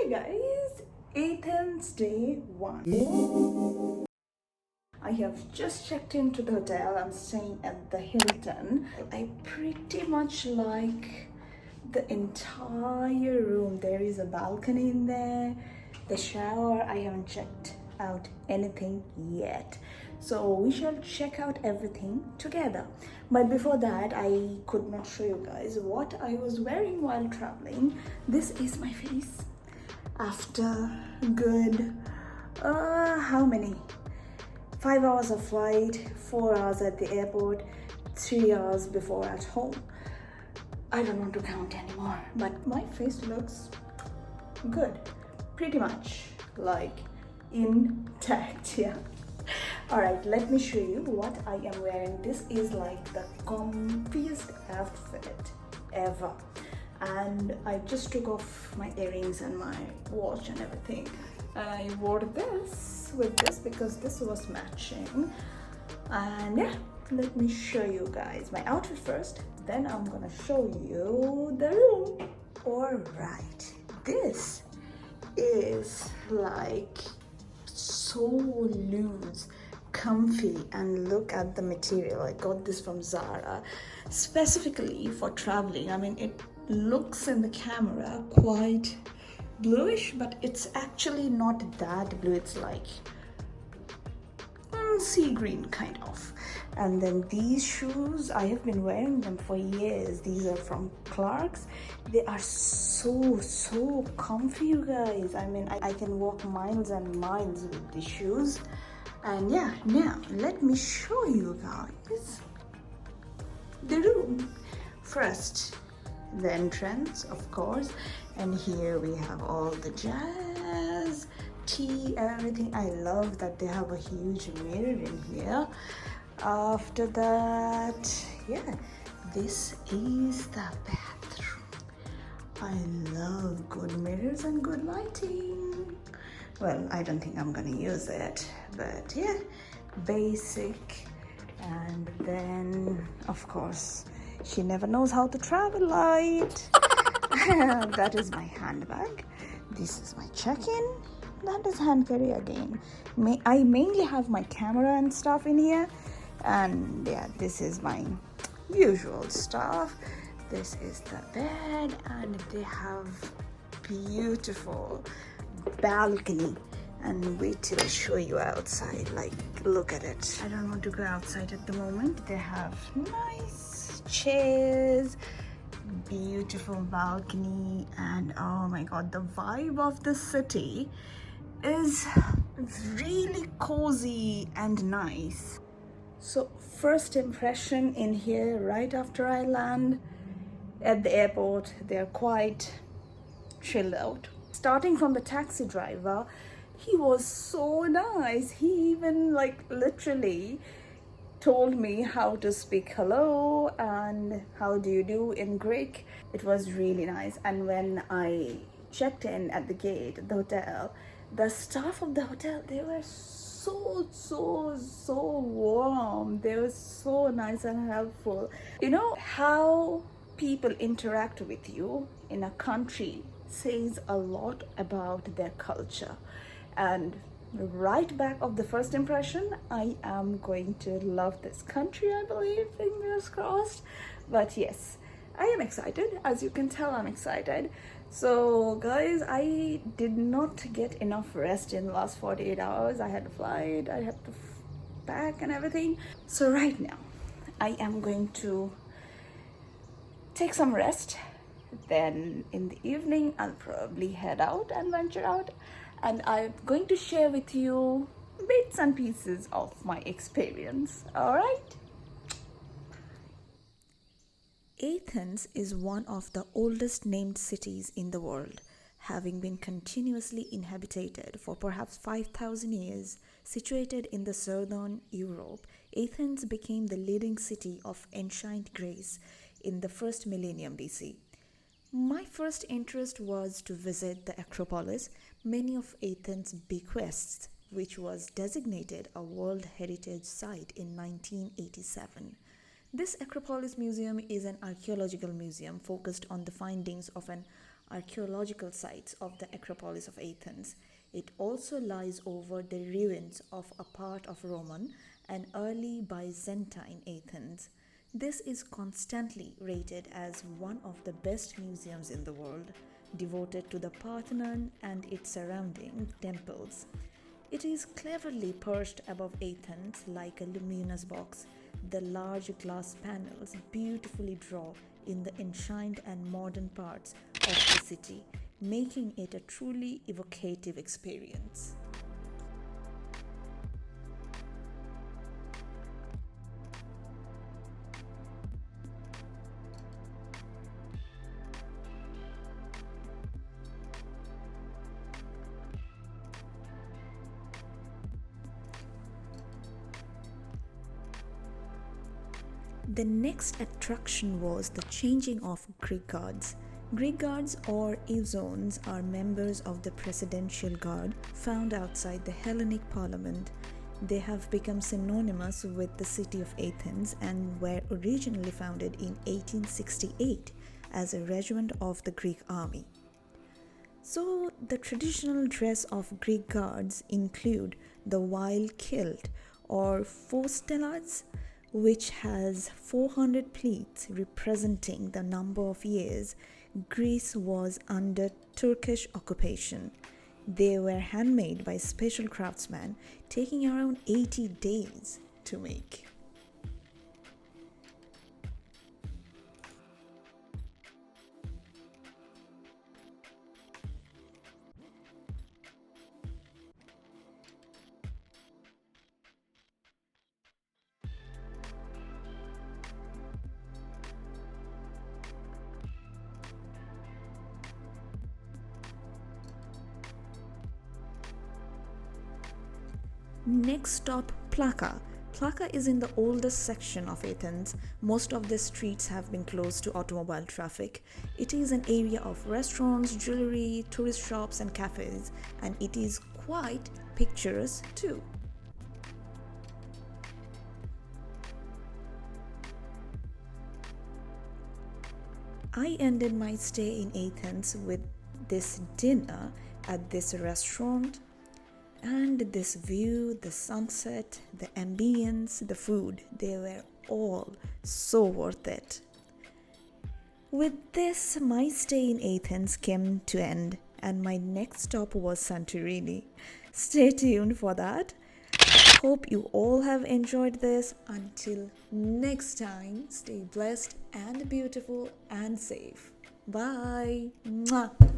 Hi guys, Athens day 1. I have just checked into the hotel. I'm staying at the Hilton. I pretty much like the entire room. There is a balcony in there, the shower. I haven't checked out anything yet, so we shall check out everything together. But before that, I could not show you guys what I was wearing while traveling. This is my face after good how many 5 hours of flight, 4 hours at the airport, 3 hours before at home. I don't want to count anymore, but my face looks good, pretty much like intact. Yeah. All right, let me show you what I am wearing. This is like the comfiest outfit ever, and I just took off my earrings and my watch and everything. I wore this with this because this was matching. And yeah, let me show you guys my outfit first, then I'm gonna show you the room. All right, this is like so loose, comfy, and look at the material. I got this from Zara specifically for traveling. I mean, it looks in the camera quite bluish, but it's actually not that blue. It's like sea green kind of. And then these shoes, I have been wearing them for years. These are from Clark's. They are so comfy, you guys. I mean, I can walk miles and miles with these shoes. And yeah, now let me show you guys the room. First, the entrance, of course, and here we have all the jazz, tea, everything. I love that they have a huge mirror in here. After that, yeah, this is the bathroom. I love good mirrors and good lighting. Well, I don't think I'm gonna use it, but yeah, basic. And then, of course, she never knows how to travel light. That is my handbag. This is my check-in. That is hand carry again. I mainly have my camera and stuff in here. And yeah, this is my usual stuff. This is the bed, and they have beautiful balcony. And wait till I show you outside. Like, look at it. I don't want to go outside at the moment. They have nice chairs, beautiful balcony, and oh my god, the vibe of the city is really cozy and nice. So first impression in here right after I land at the airport, they're quite chilled out. Starting from the taxi driver, he was so nice. He even like literally told me how to speak hello and how do you do in Greek. It was really nice. And when I checked in at the gate, the hotel, the staff of the hotel, they were so warm. They were so nice and helpful. You know how people interact with you in a country says a lot about their culture. And right back of the first impression, I am going to love this country, I believe, fingers crossed. But yes, I am excited. As you can tell, I'm excited. So guys, I did not get enough rest in the last 48 hours. I had a flight, I had to pack and everything. So right now, I am going to take some rest. Then in the evening, I'll probably head out and venture out. And I'm going to share with you bits and pieces of my experience. All right? Athens is one of the oldest named cities in the world, having been continuously inhabited for perhaps 5,000 years. Situated in the southern Europe, Athens became the leading city of ancient Greece in the first millennium BC. My first interest was to visit the Acropolis, many of Athens' bequests, which was designated a World Heritage Site in 1987. This Acropolis Museum is an archaeological museum focused on the findings of an archaeological sites of the Acropolis of Athens. It also lies over the ruins of a part of Roman and early Byzantine Athens. This is constantly rated as one of the best museums in the world, devoted to the Parthenon and its surrounding temples. It is cleverly perched above Athens like a luminous box. The large glass panels beautifully draw in the ancient and modern parts of the city, making it a truly evocative experience. The next attraction was the changing of Greek guards. Greek guards or Ezones are members of the presidential guard found outside the Hellenic parliament. They have become synonymous with the city of Athens and were originally founded in 1868 as a regiment of the Greek army. So, the traditional dress of Greek guards include the wild kilt or phostelas, which has 400 pleats representing the number of years Greece was under Turkish occupation. They were handmade by special craftsmen, taking around 80 days to make. Next stop, Plaka. Plaka is in the oldest section of Athens. Most of the streets have been closed to automobile traffic. It is an area of restaurants, jewelry, tourist shops, and cafes, and it is quite picturesque too. I ended my stay in Athens with this dinner at this restaurant, and this view, the sunset, the ambience, the food, they were all so worth it. With this, my stay in Athens came to end, and my next stop was Santorini. Stay tuned for that. Hope you all have enjoyed this. Until next time, stay blessed and beautiful and safe. Bye. Mwah.